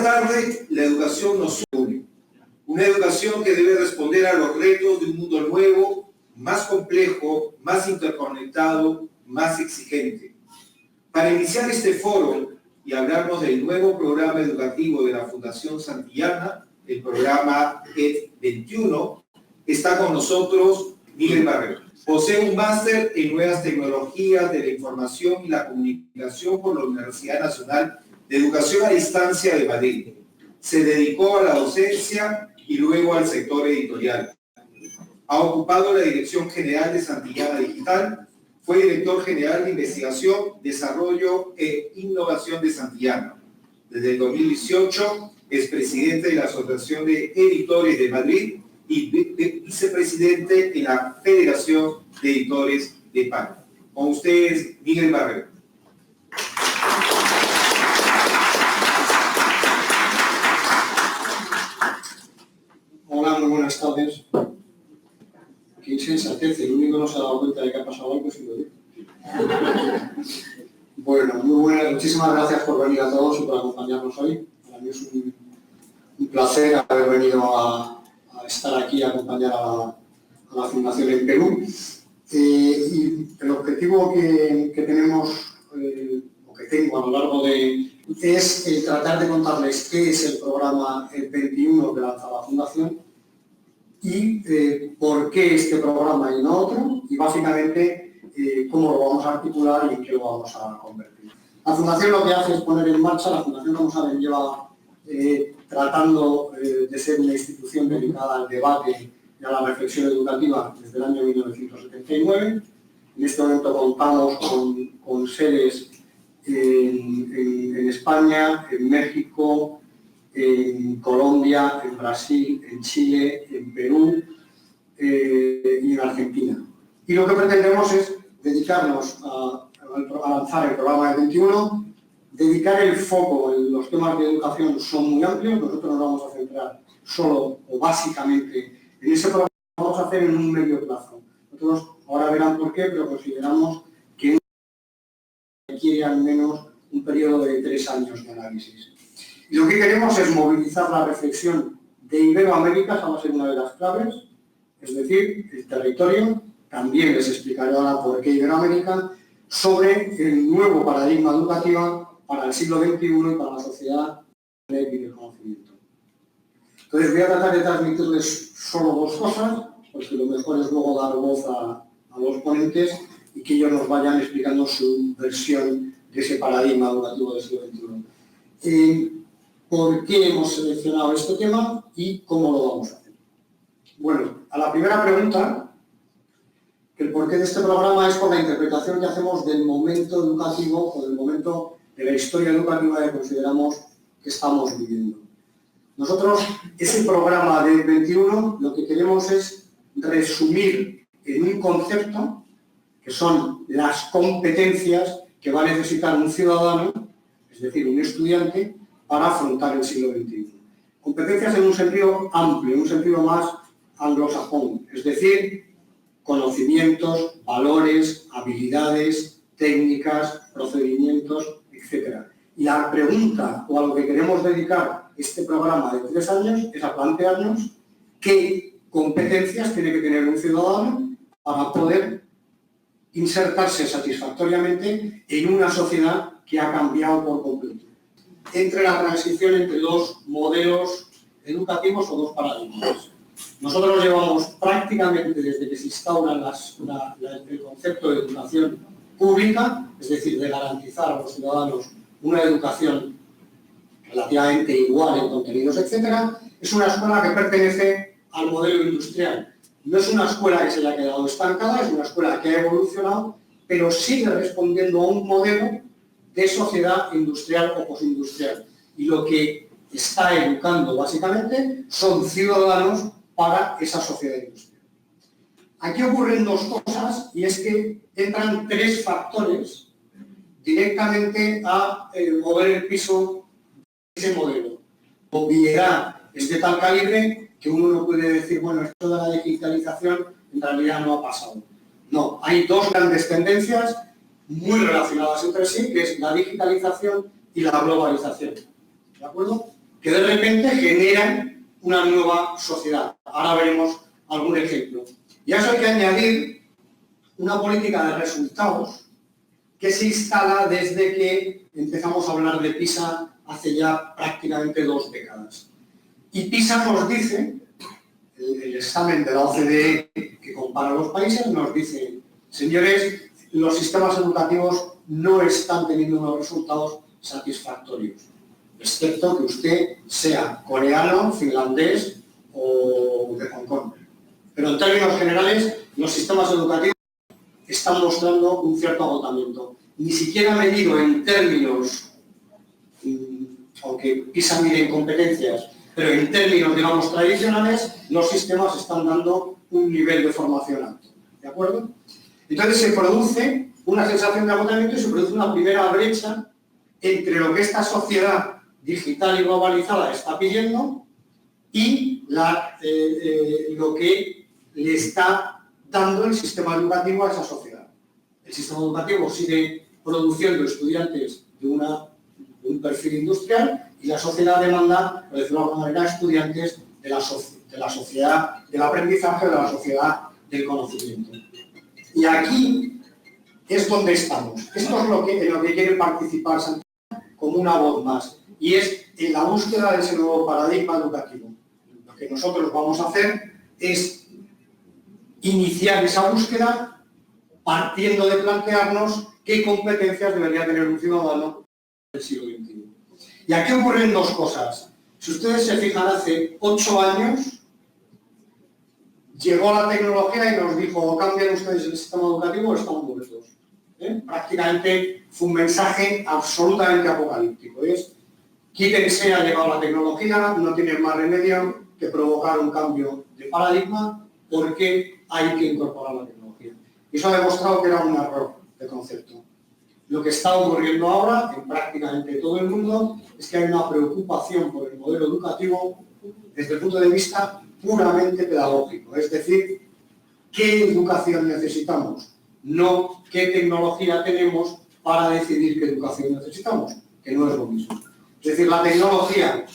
tarde, la educación nos une. Una educación que debe responder a los retos de un mundo nuevo, más complejo, más interconectado, más exigente. Para iniciar este foro y hablarnos del nuevo programa educativo de la Fundación Santillana, el programa ED 21, está con nosotros Miguel Barrero. Posee un máster en Nuevas Tecnologías de la Información y la Comunicación por la Universidad Nacional de Educación a Distancia de Madrid. Se dedicó a la docencia y luego al sector editorial. Ha ocupado la Dirección General de Santillana Digital, fue Director General de Investigación, Desarrollo e Innovación de Santillana. Desde el 2018 es presidente de la Asociación de Editores de Madrid y vicepresidente en la Federación de Editores de España. Con ustedes, Miguel Barrero. Hola, muy buenas tardes. Qué insensatez, el único que no se ha dado cuenta de que ha pasado algo es yo. Bueno, muy buenas, muchísimas gracias por venir a todos y por acompañarnos hoy. Para mí es un placer haber venido a estar aquí a acompañar a la Fundación en Perú. Y el objetivo que tenemos, o que tengo a lo largo de, es tratar de contarles qué es el programa 21 que lanza la Fundación y por qué este programa y no otro, y básicamente cómo lo vamos a articular y en qué lo vamos a convertir. La Fundación lo que hace es poner en marcha, la Fundación, como saben, lleva tratando de ser una institución dedicada al debate y a la reflexión educativa desde el año 1979. En este momento contamos con sedes en España, en México, en Colombia, en Brasil, en Chile, en Perú y en Argentina. Y lo que pretendemos es dedicarnos a lanzar el programa de 21, dedicar el foco en los temas de educación son muy amplios, nosotros nos vamos a centrar solo o básicamente en ese programa, lo vamos a hacer en un medio plazo. Nosotros ahora verán por qué, pero consideramos que requiere al menos un periodo de 3 años de análisis. Y lo que queremos es movilizar la reflexión de Iberoamérica, esa va a ser una de las claves, es decir, el territorio, también les explicaré ahora por qué Iberoamérica, sobre el nuevo paradigma educativo para el siglo XXI y para la sociedad del conocimiento. Entonces voy a tratar de transmitirles solo 2 cosas, porque lo mejor es luego dar voz a los ponentes y que ellos nos vayan explicando su versión de ese paradigma educativo del siglo XXI. ¿Por qué hemos seleccionado este tema y cómo lo vamos a hacer? Bueno, a la primera pregunta, el porqué de este programa es por la interpretación que hacemos del momento educativo o del momento de la historia educativa que consideramos que estamos viviendo. Nosotros, ese programa de 21, lo que queremos es resumir en un concepto que son las competencias que va a necesitar un ciudadano, es decir, un estudiante, para afrontar el siglo XXI. Competencias en un sentido amplio, en un sentido más anglosajón, es decir, conocimientos, valores, habilidades, técnicas, procedimientos, etc. Y la pregunta, o a lo que queremos dedicar este programa de 3 años, es a plantearnos qué competencias tiene que tener un ciudadano para poder insertarse satisfactoriamente en una sociedad que ha cambiado por completo. Entre la transición entre 2 modelos educativos o 2 paradigmas. Nosotros llevamos prácticamente desde que se instaura el concepto de educación pública, es decir, de garantizar a los ciudadanos una educación relativamente igual en contenidos, etc., es una escuela que pertenece al modelo industrial. No es una escuela que se haya quedado estancada, es una escuela que ha evolucionado, pero sigue respondiendo a un modelo de sociedad industrial o postindustrial. Y lo que está educando básicamente son ciudadanos para esa sociedad industrial. Aquí ocurren 2 cosas, y es que entran 3 factores directamente a mover el piso de ese modelo. La obviedad es de tal calibre que uno no puede decir, bueno, esto de la digitalización en realidad no ha pasado. No, hay 2 grandes tendencias muy relacionadas entre sí, que es la digitalización y la globalización. ¿De acuerdo? que de repente generan una nueva sociedad. Ahora veremos algún ejemplo. Y a eso hay que añadir una política de resultados que se instala desde que empezamos a hablar de PISA hace ya prácticamente 2 décadas. Y PISA nos dice, el examen de la OCDE que compara los países, nos dice, señores, los sistemas educativos no están teniendo unos resultados satisfactorios, excepto que usted sea coreano, finlandés o de Hong Kong. Pero en términos generales, los sistemas educativos están mostrando un cierto agotamiento. Ni siquiera medido en términos, aunque PISA mide en competencias, pero en términos, digamos, tradicionales, los sistemas están dando un nivel de formación alto. ¿De acuerdo? Entonces se produce una sensación de agotamiento y se produce una primera brecha entre lo que esta sociedad digital y globalizada está pidiendo y lo que le está dando el sistema educativo a esa sociedad. El sistema educativo sigue produciendo estudiantes de un perfil industrial y la sociedad demanda, por decirlo de alguna manera, estudiantes de la sociedad del aprendizaje, de la sociedad del conocimiento. Y aquí es donde estamos. Esto es en lo que quiere participar Santiago como una voz más. Y es en la búsqueda de ese nuevo paradigma educativo. Lo que nosotros vamos a hacer es iniciar esa búsqueda partiendo de plantearnos qué competencias debería tener un ciudadano del siglo XXI. Y aquí ocurren 2 cosas. Si ustedes se fijan, hace 8 años llegó la tecnología y nos dijo, o cambian ustedes el sistema educativo o están muertos. Prácticamente fue un mensaje absolutamente apocalíptico. Quítense, ha llegado la tecnología, no tienen más remedio que provocar un cambio de paradigma porque hay que incorporar la tecnología. Y eso ha demostrado que era un error de concepto. Lo que está ocurriendo ahora en prácticamente todo el mundo es que hay una preocupación por el modelo educativo desde el punto de vista puramente pedagógico, es decir, ¿qué educación necesitamos? No qué tecnología tenemos para decidir qué educación necesitamos, que no es lo mismo. Es decir, la tecnología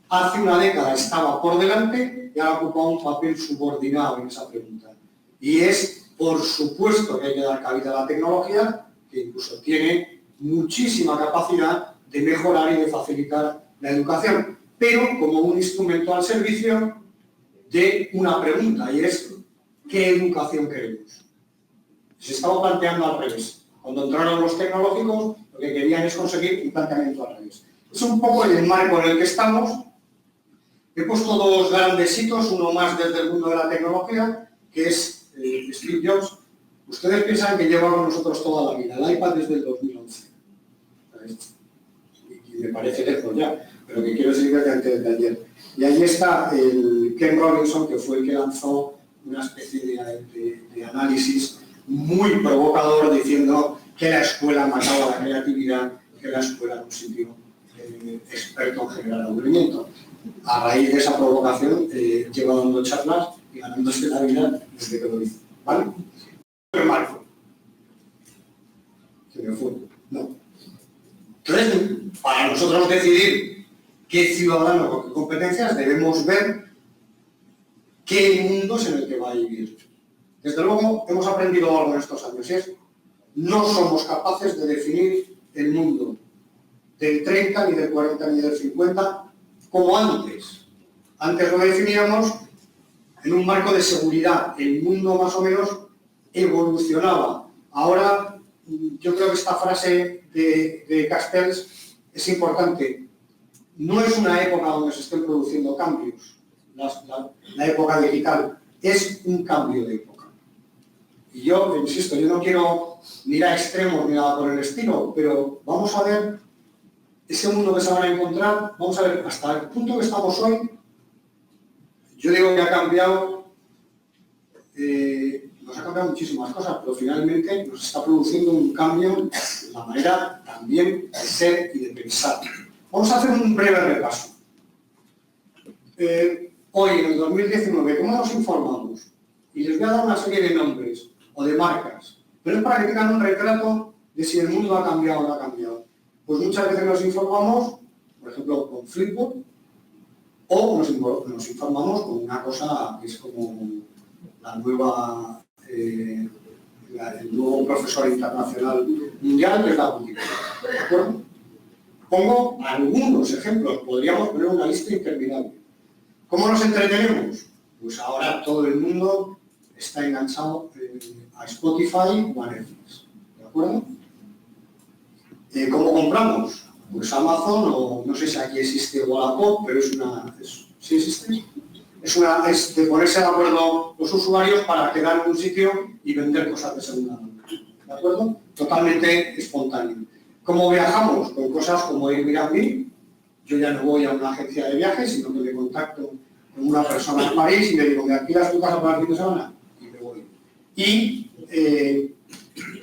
hace una década estaba por delante y ahora ocupa un papel subordinado en esa pregunta. Y es, por supuesto, que hay que dar cabida a la tecnología, que incluso tiene muchísima capacidad de mejorar y de facilitar la educación, pero como un instrumento al servicio de una pregunta, y es ¿qué educación queremos? Se estaba planteando al revés. Cuando entraron los tecnológicos, lo que querían es conseguir un planteamiento al revés. Es un poco el marco en el que estamos. He puesto 2 grandes hitos, uno más desde el mundo de la tecnología, que es Steve Jobs. Ustedes piensan que lleva con nosotros toda la vida. El iPad desde el 2011. Y me parece lejos ya, pero que quiero decir que antes de ayer. Y ahí está el Ken Robinson, que fue el que lanzó una especie de análisis muy provocador diciendo que la escuela mataba la creatividad, que la escuela era un sitio experto en generar aburrimiento. A raíz de esa provocación lleva dando charlas y ganándose la vida desde que lo hizo. ¿Vale? El marco. Se me fue. No. Entonces, para nosotros decidir qué ciudadano con qué competencias, debemos ver qué mundo es en el que va a vivir. Desde luego, hemos aprendido algo en estos años, y es no somos capaces de definir el mundo del 30, ni del 40, ni del 50, como antes. Antes lo definíamos en un marco de seguridad. El mundo más o menos evolucionaba. Ahora, yo creo que esta frase de Castells es importante. No es una época donde se estén produciendo cambios, la época digital, es un cambio de época. Y yo, insisto, yo no quiero ni ir a extremos ni nada por el estilo, pero vamos a ver ese mundo que se van a encontrar, vamos a ver hasta el punto que estamos hoy. Yo digo que ha cambiado, nos ha cambiado muchísimas cosas, pero finalmente nos está produciendo un cambio en la manera también de ser y de pensar. Vamos a hacer un breve repaso. Hoy, en el 2019, ¿cómo nos informamos? Y les voy a dar una serie de nombres o de marcas, pero es para que tengan un retrato de si el mundo ha cambiado o no ha cambiado. Pues muchas veces nos informamos, por ejemplo, con Flipboard, o nos informamos con una cosa que es como la nueva, el nuevo profesor internacional mundial, que es la Wikipedia. ¿De acuerdo? Pongo algunos ejemplos, podríamos poner una lista interminable. ¿Cómo nos entretenemos? Pues ahora todo el mundo está enganchado a Spotify o a Netflix. ¿De acuerdo? ¿Cómo compramos? Pues Amazon, o no sé si aquí existe Wallapop, pero ¿sí existe? Es de ponerse de acuerdo los usuarios para quedar en un sitio y vender cosas de segunda mano. ¿De acuerdo? Totalmente espontáneo. ¿Cómo viajamos? Con cosas como Airbnb. Yo ya no voy a una agencia de viajes, sino que me contacto con una persona en París y le digo, ¿me alquilas tu casa para el fin de semana? Y me voy. Y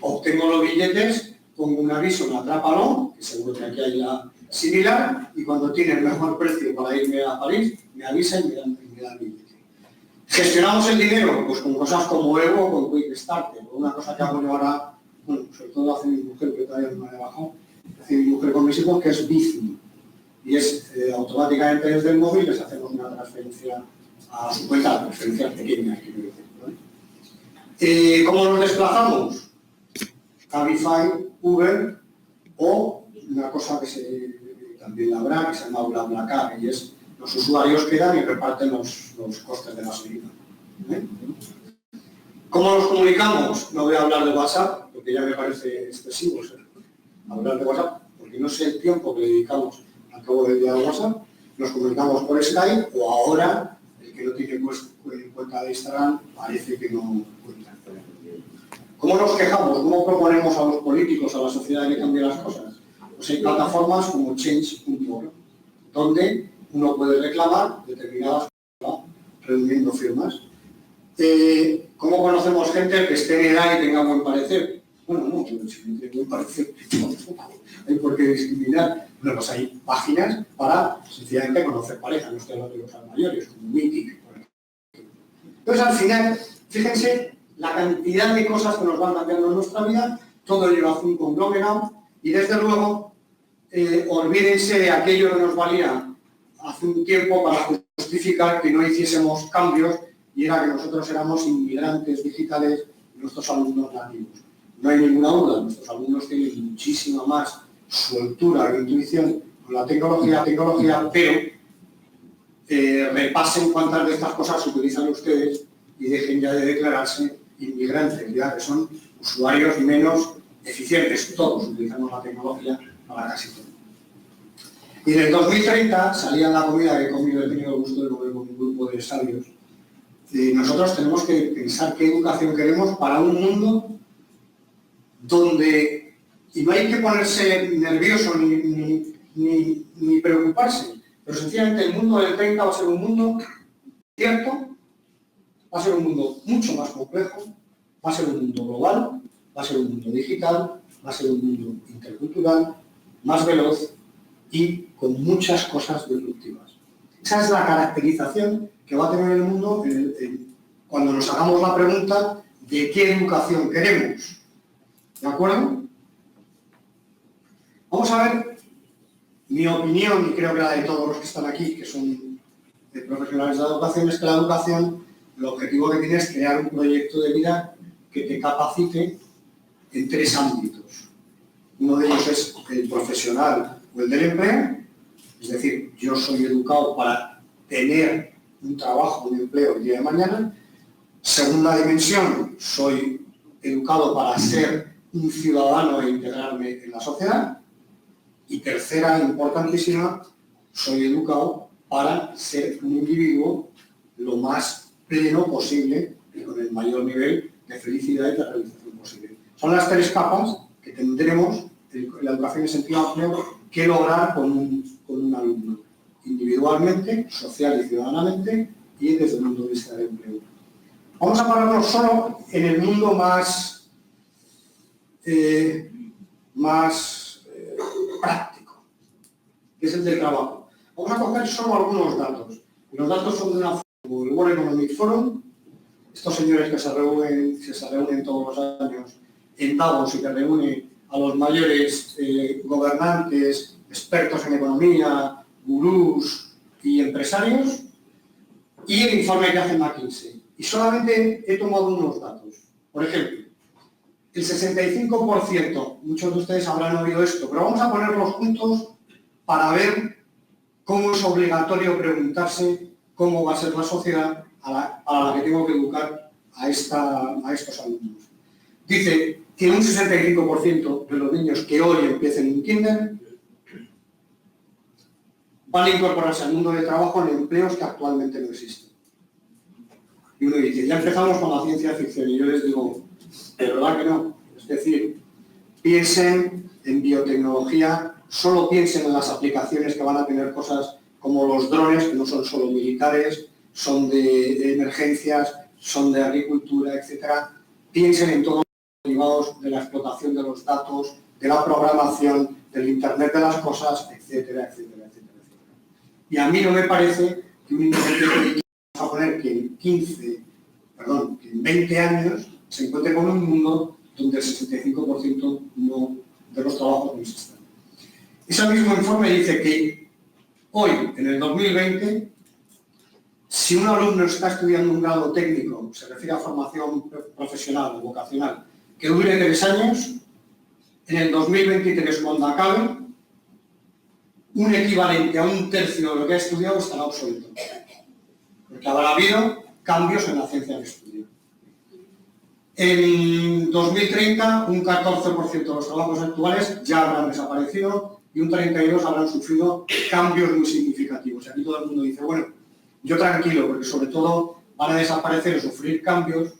obtengo los billetes, pongo un aviso en Atrápalo, que seguro que aquí hay la similar, y cuando tiene el mejor precio para irme a París, me avisa y me da el billete. ¿Gestionamos el dinero? Pues con cosas como Evo o con Quick Starter. Una cosa que hago yo ahora, bueno, sobre todo hace mi mujer, que todavía no me ha bajado, hace mi mujer con mis hijos, que es Bizum. Y es automáticamente desde el móvil les hacemos una transferencia a su cuenta, transferencias pequeñas, quiero decir, ¿vale? ¿Cómo nos desplazamos? Cabify, Uber o una cosa que también habrá, que se llama BlaBlaCar, y es los usuarios quedan y reparten los costes de gasolina. ¿Vale? ¿Cómo nos comunicamos? No voy a hablar de WhatsApp, porque ya me parece excesivo hablar de WhatsApp, porque no sé el tiempo que le dedicamos al cabo del día de WhatsApp. Nos comunicamos por Skype, o ahora, el que no tiene cuenta de Instagram, parece que no cuenta. ¿Cómo nos quejamos? ¿Cómo proponemos a los políticos, a la sociedad, que cambie las cosas? Pues hay plataformas como Change.org, donde uno puede reclamar determinadas cosas, reuniendo firmas. ¿Cómo conocemos gente que esté en edad y tenga buen parecer? Bueno, no, si no tiene buen parecer, tampoco hay por qué discriminar. Bueno, pues hay páginas para, sencillamente, conocer parejas, no estoy hablando de los mayores, como Mythic, por ejemplo. Entonces, al final, fíjense la cantidad de cosas que nos van cambiando en nuestra vida, todo ello hace un conglomerado, y desde luego, olvídense de aquello que nos valía hace un tiempo para justificar que no hiciésemos cambios, y era que nosotros éramos inmigrantes digitales, nuestros alumnos nativos. No hay ninguna duda, nuestros alumnos tienen muchísima más soltura e intuición con la tecnología, pero repasen cuántas de estas cosas utilizan ustedes y dejen ya de declararse inmigrantes, ya que son usuarios menos eficientes. Todos utilizamos la tecnología para casi todo. Y en el 2030 salía la comida que he comido, he tenido el gusto de comer con un grupo de sabios. Y nosotros tenemos que pensar qué educación queremos para un mundo donde, y no hay que ponerse nervioso ni preocuparse, pero sencillamente el mundo del 30 va a ser un mundo cierto, va a ser un mundo mucho más complejo, va a ser un mundo global, va a ser un mundo digital, va a ser un mundo intercultural, más veloz y con muchas cosas disruptivas. Esa es la caracterización que va a tener el mundo cuando nos hagamos la pregunta de qué educación queremos. ¿De acuerdo? Vamos a ver mi opinión, y creo que la de todos los que están aquí, que son profesionales de la educación, es que la educación, el objetivo que tiene es crear un proyecto de vida que te capacite en 3 ámbitos. Uno de ellos es el profesional o el del empleo, es decir, yo soy educado para tener un trabajo, un empleo el día de mañana. Segunda dimensión, soy educado para ser un ciudadano e integrarme en la sociedad. Y tercera, importantísima, soy educado para ser un individuo lo más pleno posible y con el mayor nivel de felicidad y de realización posible. Son las 3 capas que tendremos en la educación en sentido amplio que lograr con un alumno, individualmente, social y ciudadanamente, y desde el punto de vista del empleo. Vamos a pararnos solo en el mundo más práctico, que es el del trabajo. Vamos a coger solo algunos datos. Los datos son de una como el World Economic Forum, estos señores que se reúnen todos los años en Davos y que reúnen a los mayores gobernantes, expertos en economía, gurús y empresarios y el informe que hace McKinsey. Y solamente he tomado unos datos. Por ejemplo, el 65%, muchos de ustedes habrán oído esto, pero vamos a ponerlos juntos para ver cómo es obligatorio preguntarse cómo va a ser la sociedad a la que tengo que educar a estos alumnos. Dice que un 65% de los niños que hoy empiecen en kinder van a incorporarse al mundo del trabajo en empleos que actualmente no existen. Y uno dice, ya empezamos con la ciencia ficción, y yo les digo, de verdad que no. Es decir, piensen en biotecnología, solo piensen en las aplicaciones que van a tener cosas como los drones, que no son solo militares, son de emergencias, son de agricultura, etc. Piensen en todos los derivados de la explotación de los datos, de la programación, del Internet de las cosas, etcétera, etcétera, etcétera, etcétera. Y a mí no me parece que un independiente vamos a poner que en 20 años se encuentre con un mundo donde el 65% de los trabajos no existen. Ese mismo informe dice que hoy, en el 2020, si un alumno está estudiando un grado técnico, se refiere a formación profesional o vocacional, que dure 3 años, en el 2023, cuando acabe, un equivalente a 1/3 de lo que ha estudiado estará obsoleto. Porque habrá habido cambios en la ciencia de estudio. En 2030, un 14% de los trabajos actuales ya habrán desaparecido y un 32% habrán sufrido cambios muy significativos. Y aquí todo el mundo dice, bueno, yo tranquilo, porque sobre todo van a desaparecer o sufrir cambios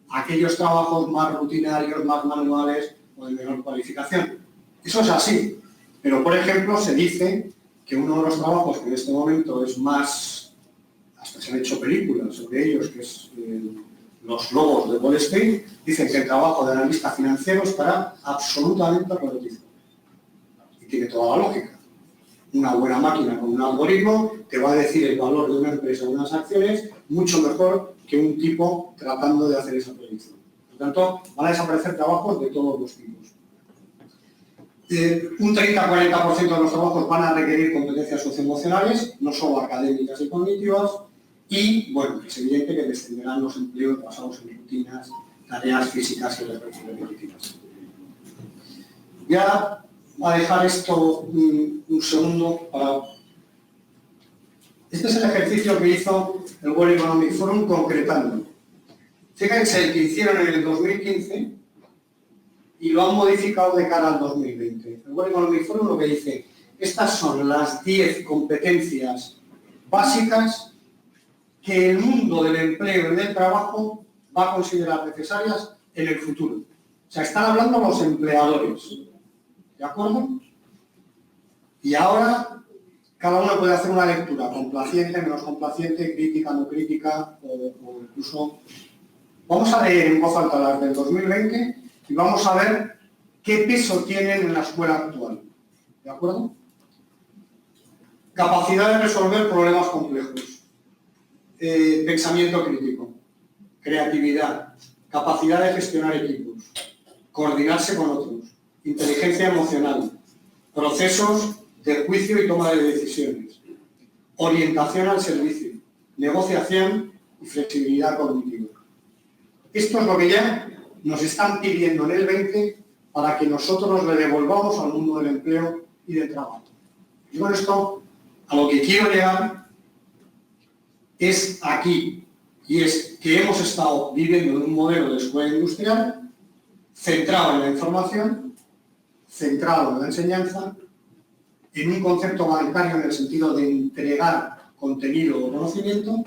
aquellos trabajos más rutinarios, más manuales o de menor cualificación. Eso es así, pero por ejemplo se dice que uno de los trabajos que en este momento es más, hasta se han hecho películas sobre ellos, que es los lobos de Wall Street, dicen que el trabajo de analista financiero estará absolutamente robotizado. Y tiene toda la lógica. Una buena máquina con un algoritmo te va a decir el valor de una empresa o unas acciones mucho mejor que un tipo tratando de hacer esa predicción. Por tanto, van a desaparecer trabajos de todos los tipos. Un 30-40% de los trabajos van a requerir competencias socioemocionales, no solo académicas y cognitivas, y, bueno, es evidente que descenderán los empleos basados en rutinas, tareas físicas y repetitivas. Voy a dejar esto un segundo para... Este es el ejercicio que hizo el World Economic Forum concretando. Fíjense el que hicieron en el 2015 y lo han modificado de cara al 2020. El World Economic Forum lo que dice, estas son las 10 competencias básicas que el mundo del empleo y del trabajo va a considerar necesarias en el futuro. O sea, están hablando los empleadores. ¿De acuerdo? Y ahora cada uno puede hacer una lectura complaciente, menos complaciente, crítica, no crítica, o incluso... Vamos a leer en voz alta las del 2020 y vamos a ver qué peso tienen en la escuela actual. ¿De acuerdo? Capacidad de resolver problemas complejos. Pensamiento crítico, creatividad, capacidad de gestionar equipos, coordinarse con otros, inteligencia emocional, procesos de juicio y toma de decisiones, orientación al servicio, negociación y flexibilidad cognitiva. Esto es lo que ya nos están pidiendo en el 20 para que nosotros le devolvamos al mundo del empleo y del trabajo. Y con esto, a lo que quiero llegar es aquí, y es que hemos estado viviendo en un modelo de escuela industrial centrado en la información, centrado en la enseñanza, en un concepto bancario en el sentido de entregar contenido o conocimiento,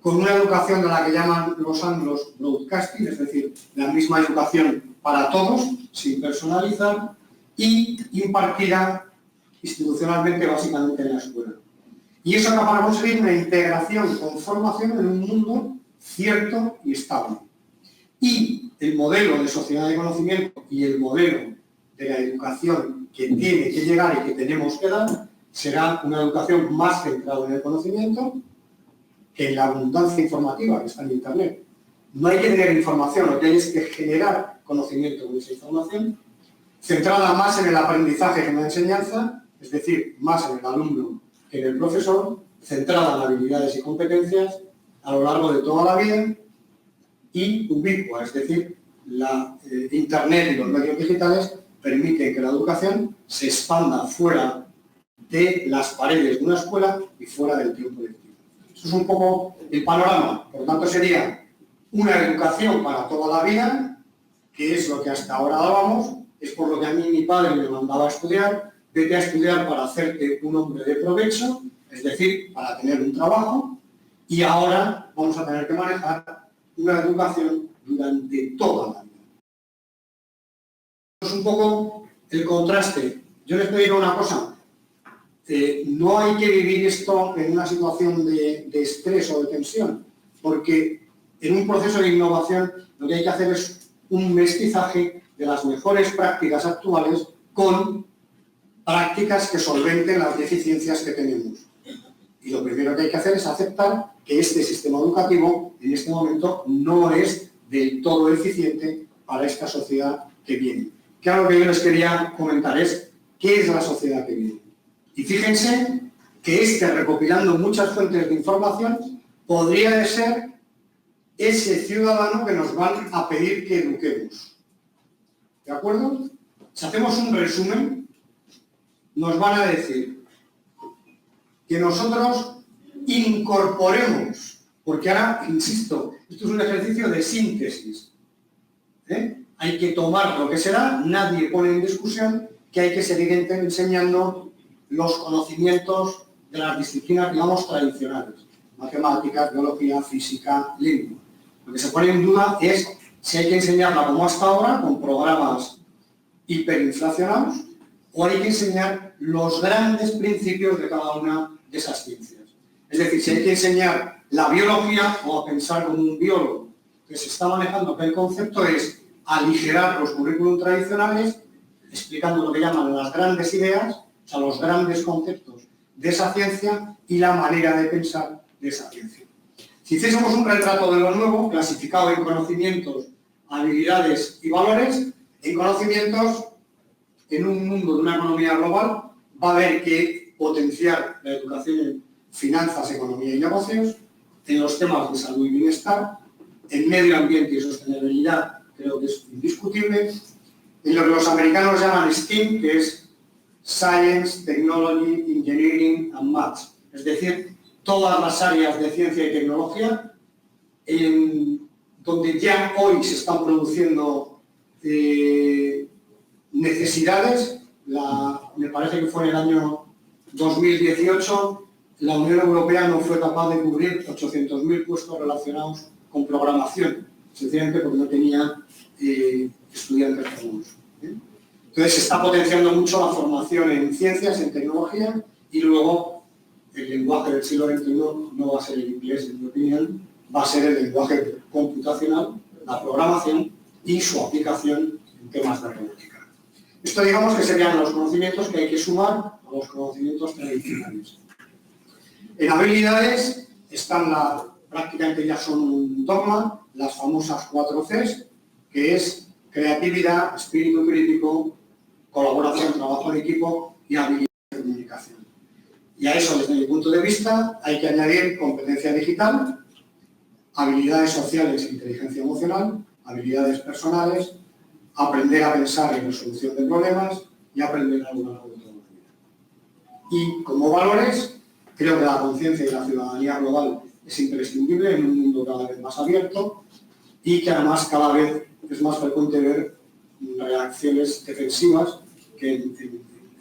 con una educación de la que llaman los anglos broadcasting, es decir, la misma educación para todos, sin personalizar, y impartida institucionalmente, básicamente en la escuela. Y eso acaba para conseguir una integración con formación en un mundo cierto y estable. Y el modelo de sociedad de conocimiento y el modelo de la educación que tiene que llegar y que tenemos que dar será una educación más centrada en el conocimiento que en la abundancia informativa que está en Internet. No hay que tener información, lo que hay es que generar conocimiento con esa información, centrada más en el aprendizaje que en la enseñanza, es decir, más en el alumno que en el profesor, centrada en habilidades y competencias a lo largo de toda la vida y ubicua, es decir, la Internet y los medios digitales permiten que la educación se expanda fuera de las paredes de una escuela y fuera del tiempo lectivo. Eso es un poco el panorama. Por tanto, sería una educación para toda la vida, que es lo que hasta ahora dábamos, es por lo que a mí mi padre me mandaba a estudiar. Vete a estudiar para hacerte un hombre de provecho, es decir, para tener un trabajo, y ahora vamos a tener que manejar una educación durante toda la vida. Es un poco el contraste. Yo les pediré una cosa. No hay que vivir esto en una situación de estrés o de tensión, porque en un proceso de innovación lo que hay que hacer es un mestizaje de las mejores prácticas actuales con prácticas que solventen las deficiencias que tenemos. Y lo primero que hay que hacer es aceptar que este sistema educativo en este momento no es del todo eficiente para esta sociedad que viene. Claro, lo que yo les quería comentar es qué es la sociedad que viene. Y fíjense que recopilando muchas fuentes de información, podría ser ese ciudadano que nos van a pedir que eduquemos. ¿De acuerdo? Si hacemos un resumen, nos van a decir que nosotros incorporemos, porque ahora, insisto, esto es un ejercicio de síntesis. Hay que tomar lo que será, nadie pone en discusión que hay que seguir enseñando los conocimientos de las disciplinas, digamos, tradicionales, matemáticas, biología, física, lengua. Lo que se pone en duda es si hay que enseñarla como hasta ahora, con programas hiperinflacionados, o hay que enseñar los grandes principios de cada una de esas ciencias. Es decir, si hay que enseñar la biología o a pensar como un biólogo, que se está manejando que el concepto es aligerar los currículum tradicionales, explicando lo que llaman las grandes ideas, o sea, los grandes conceptos de esa ciencia y la manera de pensar de esa ciencia. Si hiciésemos un retrato de lo nuevo, clasificado en conocimientos, habilidades y valores, en conocimientos, en un mundo de una economía global, va a haber que potenciar la educación en finanzas, economía y negocios, en los temas de salud y bienestar, en medio ambiente y sostenibilidad, creo que es indiscutible, en lo que los americanos llaman STEAM, que es Science, Technology, Engineering and Maths, es decir, todas las áreas de ciencia y tecnología, donde ya hoy se están produciendo necesidades. Me parece que fue en el año 2018, la Unión Europea no fue capaz de cubrir 800.000 puestos relacionados con programación, sencillamente porque no tenía estudiantes nuevos. Entonces se está potenciando mucho la formación en ciencias, en tecnología, y luego el lenguaje del siglo XXI no va a ser el inglés, en mi opinión, va a ser el lenguaje computacional, la programación y su aplicación en temas de robótica. Esto, digamos, que serían los conocimientos que hay que sumar a los conocimientos tradicionales. En habilidades están prácticamente ya son un dogma, las famosas 4 Cs, que es creatividad, espíritu crítico, colaboración, trabajo en equipo y habilidad de comunicación. Y a eso, desde mi punto de vista, hay que añadir competencia digital, habilidades sociales e inteligencia emocional, habilidades personales, aprender a pensar en resolución de problemas y aprender a lo largo de toda la vida. Y como valores, creo que la conciencia y la ciudadanía global es imprescindible en un mundo cada vez más abierto y que además cada vez es más frecuente ver reacciones defensivas que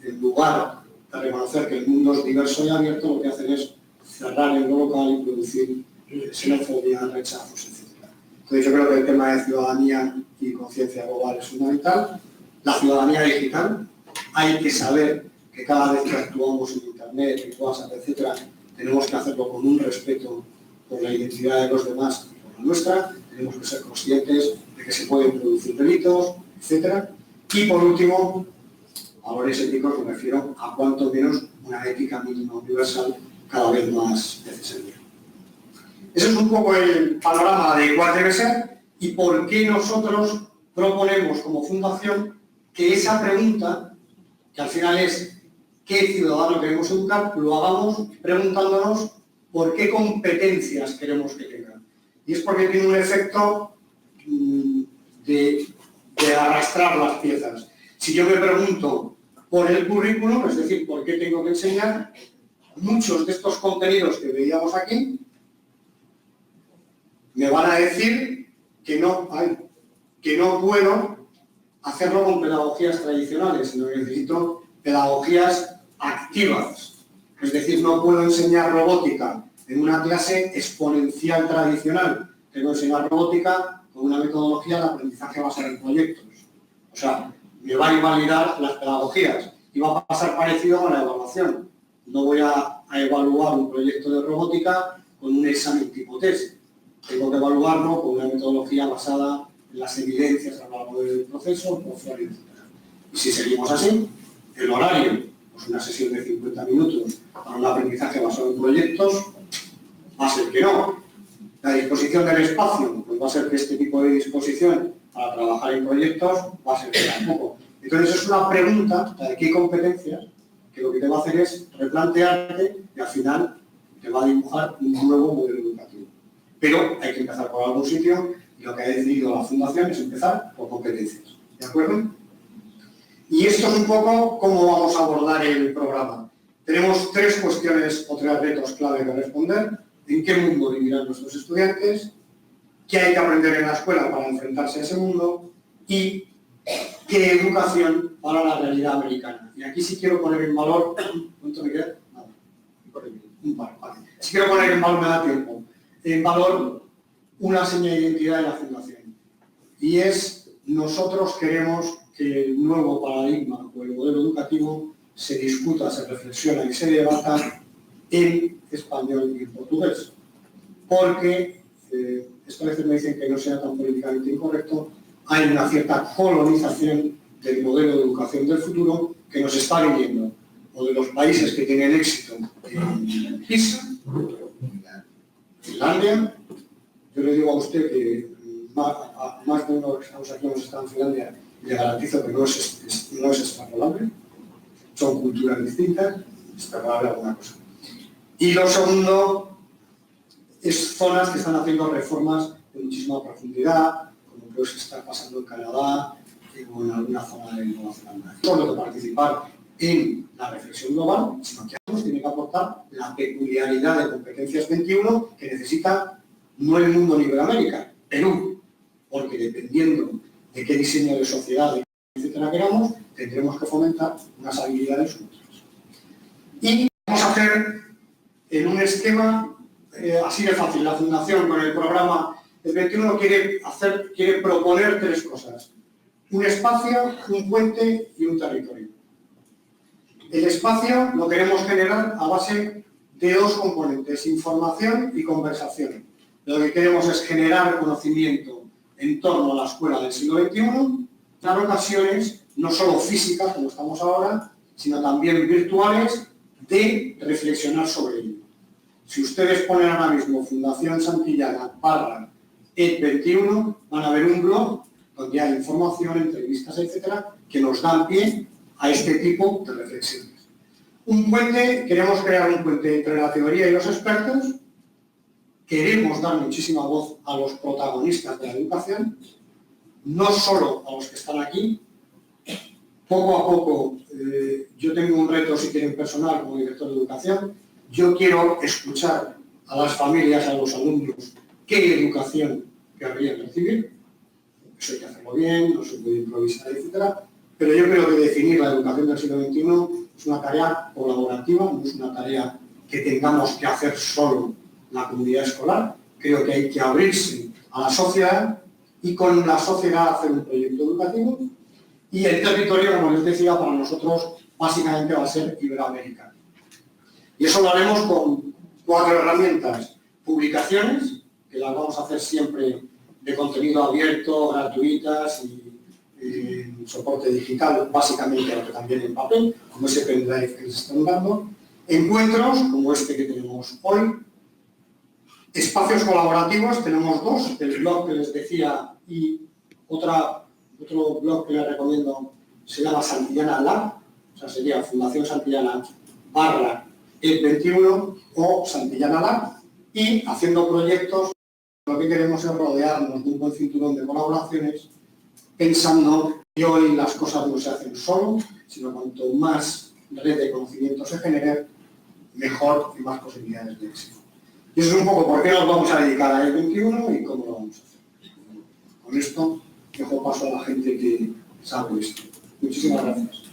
en lugar de reconocer que el mundo es diverso y abierto, lo que hacen es cerrar en lo local y producir xenofobia, rechazos, etc. Entonces yo creo que el tema de ciudadanía y conciencia global es fundamental. La ciudadanía digital, hay que saber que cada vez que actuamos en Internet, en WhatsApp, etc., tenemos que hacerlo con un respeto por la identidad de los demás y por la nuestra. Tenemos que ser conscientes de que se pueden producir delitos, etc. Y por último, valores éticos, me refiero a cuanto menos una ética mínima universal cada vez más necesaria. Ese es un poco el panorama de cuál debe ser y por qué nosotros proponemos como fundación que esa pregunta, que al final es qué ciudadano queremos educar, lo hagamos preguntándonos por qué competencias queremos que tengan. Y es porque tiene un efecto de arrastrar las piezas. Si yo me pregunto por el currículum, es decir, por qué tengo que enseñar, muchos de estos contenidos que veíamos aquí me van a decir que no puedo hacerlo con pedagogías tradicionales, sino que necesito pedagogías activas. Es decir, no puedo enseñar robótica en una clase exponencial tradicional. Tengo que enseñar robótica con una metodología de aprendizaje basada en proyectos. O sea, me va a invalidar las pedagogías y va a pasar parecido con la evaluación. No voy a evaluar un proyecto de robótica con un examen tipo test. Tengo que evaluarlo con una metodología basada en las evidencias a lo largo del proceso, etc. Y si seguimos así, el horario, pues una sesión de 50 minutos para un aprendizaje basado en proyectos, va a ser que no. La disposición del espacio, pues va a ser que este tipo de disposición para trabajar en proyectos va a ser que tampoco. Entonces es una pregunta de qué competencias que lo que te va a hacer es replantearte y al final te va a dibujar un nuevo modelo educativo. Pero hay que empezar por algún sitio y lo que ha decidido la Fundación es empezar por competencias. ¿De acuerdo? Y esto es un poco cómo vamos a abordar el programa. Tenemos 3 cuestiones o 3 retos clave que responder. ¿En qué mundo vivirán nuestros estudiantes? ¿Qué hay que aprender en la escuela para enfrentarse a ese mundo? Y ¿qué educación para la realidad americana? Y aquí sí quiero poner en valor... ¿Cuánto me queda? Nada. Un par, vale. Sí quiero poner en valor, me da tiempo, en valor una seña de identidad de la Fundación. Y es, nosotros queremos que el nuevo paradigma o el modelo educativo se discuta, se reflexiona y se debata en español y en portugués. Porque, esto a veces me dicen que no sea tan políticamente incorrecto, hay una cierta colonización del modelo de educación del futuro que nos está viniendo, o de los países que tienen éxito en PISA, Finlandia. Yo le digo a usted que más de uno que estamos aquí hemos estado en Finlandia y le garantizo que no es extrapolable, son culturas distintas, extrapolable alguna cosa. Y lo segundo es zonas que están haciendo reformas de muchísima profundidad, como creo que está pasando en Canadá o en alguna zona de Nueva Zelanda. No solo de participar en la reflexión global, sino que además tiene que aportar la peculiaridad de competencias 21 que necesita no el mundo ni Iberoamérica, Perú, porque dependiendo de qué diseño de sociedad, etcétera, queramos, tendremos que fomentar unas habilidades u otras. Y vamos a hacer en un esquema así de fácil. La Fundación con el programa del 21 quiere proponer 3 cosas: un espacio, un puente y un territorio. El espacio lo queremos generar a base de 2 componentes: información y conversación. Lo que queremos es generar conocimiento en torno a la escuela del siglo XXI, en ocasiones no solo físicas, como estamos ahora, sino también virtuales, de reflexionar sobre ello. Si ustedes ponen ahora mismo Fundación Santillana /ED21, van a ver un blog donde hay información, entrevistas, etcétera, que nos dan pie a este tipo de reflexiones. Un puente, queremos crear un puente entre la teoría y los expertos. Queremos dar muchísima voz a los protagonistas de la educación, no solo a los que están aquí. Poco a poco, yo tengo un reto, si quieren, personal como director de educación. Yo quiero escuchar a las familias, a los alumnos, qué educación querrían recibir. Eso hay que hacerlo bien, no se puede improvisar, etc. Pero yo creo que definir la educación del siglo XXI es una tarea colaborativa, no es una tarea que tengamos que hacer solo la comunidad escolar. Creo que hay que abrirse a la sociedad y con la sociedad hacer un proyecto educativo. Y el territorio, como les decía, para nosotros básicamente va a ser Iberoamérica. Y eso lo haremos con 4 herramientas: publicaciones, que las vamos a hacer siempre de contenido abierto, gratuitas y soporte digital, básicamente, aunque también en papel, como ese pendrive que les están dando. Encuentros, como este que tenemos hoy. Espacios colaborativos, tenemos 2, el blog que les decía y otro blog que les recomiendo se llama Santillana Lab, sea, sería Fundación Santillana /E21 o Santillana Lab, y haciendo proyectos, lo que queremos es rodearnos de un buen cinturón de colaboraciones, pensando que hoy las cosas no se hacen solo, sino cuanto más red de conocimiento se genere, mejor y más posibilidades de éxito. Y eso es un poco por qué nos vamos a dedicar a E21 y cómo lo vamos a hacer. Con esto dejo paso a la gente que sabe esto. Muchísimas gracias.